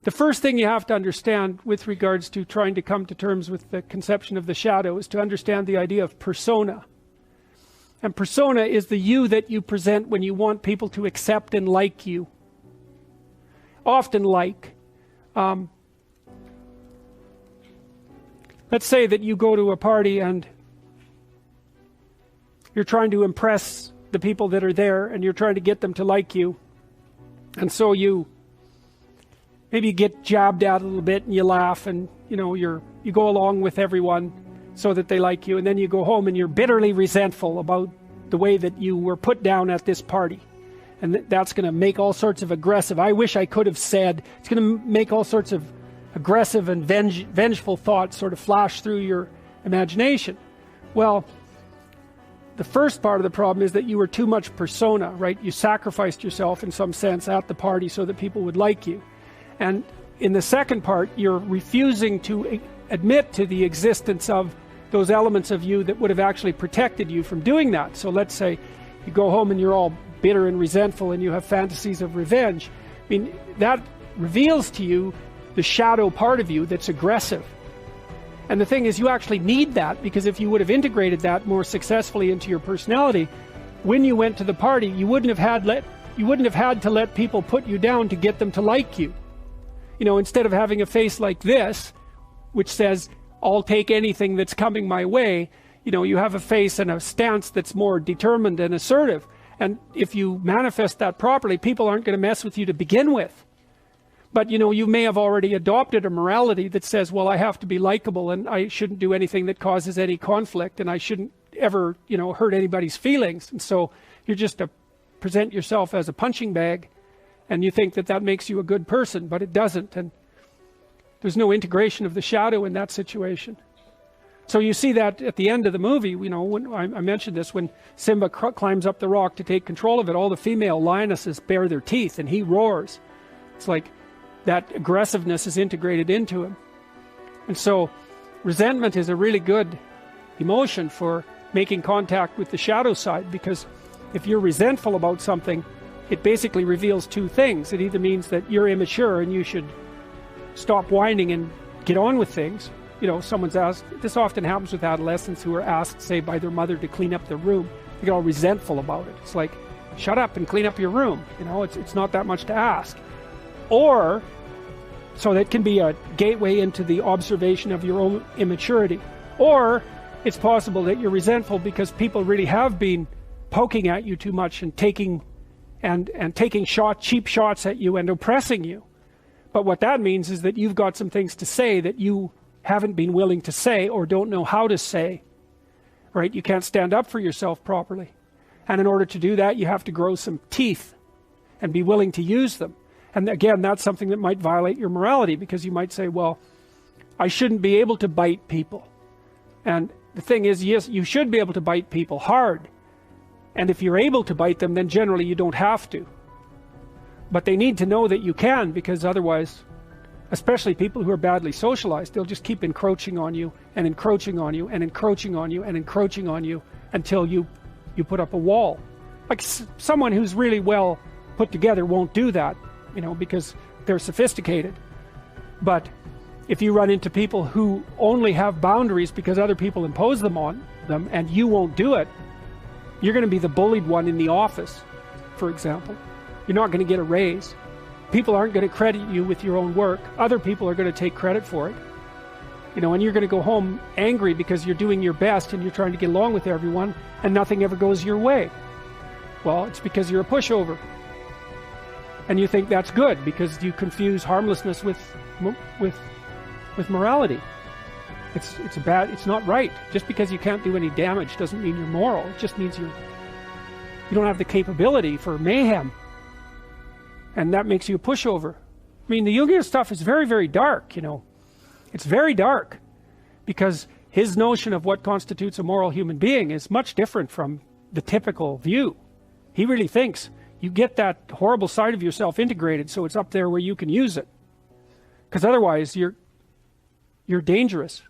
The first thing you have to understand with regards to trying to come to terms with the conception of the shadow is to understand the idea of persona. And persona is the you that you present when you want people to accept and like you. Often like. Let's say that you go to a party and you're trying to impress the people that are there and you're trying to get them to like you. And so you maybe get jabbed at a little bit and you laugh and you go along with everyone so that they like you, and then you go home and you're bitterly resentful about the way that you were put down at this party. And that's going to make all sorts of aggressive, I wish I could have said, it's going to make all sorts of aggressive and vengeful thoughts sort of flash through your imagination. Well, the first part of the problem is that you were too much persona, right? You sacrificed yourself in some sense at the party so that people would like you. And in the second part, you're refusing to admit to the existence of those elements of you that would have actually protected you from doing that. So let's say you go home and you're all bitter and resentful and you have fantasies of revenge. I mean, that reveals to you the shadow part of you that's aggressive. And the thing is, you actually need that, because if you would have integrated that more successfully into your personality, when you went to the party, you wouldn't have had to let people put you down to get them to like you. Instead of having a face like this, which says, I'll take anything that's coming my way, you have a face and a stance that's more determined and assertive. And if you manifest that properly, people aren't going to mess with you to begin with. But you may have already adopted a morality that says, well, I have to be likable and I shouldn't do anything that causes any conflict and I shouldn't ever, hurt anybody's feelings. And so you're just to present yourself as a punching bag, and you think that makes you a good person, but it doesn't. And there's no integration of the shadow in that situation. So you see that at the end of the movie, when I mentioned this, when Simba climbs up the rock to take control of it, all the female lionesses bare their teeth and he roars. It's like that aggressiveness is integrated into him. And so resentment is a really good emotion for making contact with the shadow side, because if you're resentful about something, it basically reveals two things. It either means that you're immature and you should stop whining and get on with things. Someone's asked, this often happens with adolescents who are asked, say, by their mother to clean up their room. They get all resentful about it. It's like, shut up and clean up your room. It's not that much to ask. Or, so that can be a gateway into the observation of your own immaturity. Or, it's possible that you're resentful because people really have been poking at you too much and taking cheap shots at you and oppressing you. But what that means is that you've got some things to say that you haven't been willing to say or don't know how to say, right? You can't stand up for yourself properly. And in order to do that, you have to grow some teeth and be willing to use them. And again, that's something that might violate your morality, because you might say, well, I shouldn't be able to bite people. And the thing is, yes, you should be able to bite people hard. And if you're able to bite them, then generally you don't have to. But they need to know that you can, because otherwise, especially people who are badly socialized, they'll just keep encroaching on you and encroaching on you and encroaching on you and encroaching on you until you put up a wall. Like someone who's really well put together won't do that, because they're sophisticated. But if you run into people who only have boundaries because other people impose them on them and you won't do it, you're going to be the bullied one in the office, for example. You're not going to get a raise. People aren't going to credit you with your own work. Other people are going to take credit for it. And you're going to go home angry because you're doing your best and you're trying to get along with everyone and nothing ever goes your way. Well, it's because you're a pushover. And you think that's good because you confuse harmlessness with morality. It's not right. Just because you can't do any damage doesn't mean you're moral. It just means you don't have the capability for mayhem. And that makes you a pushover. I mean, the Jungian stuff is very, very dark, It's very dark, because his notion of what constitutes a moral human being is much different from the typical view. He really thinks you get that horrible side of yourself integrated so it's up there where you can use it. Because otherwise you're dangerous.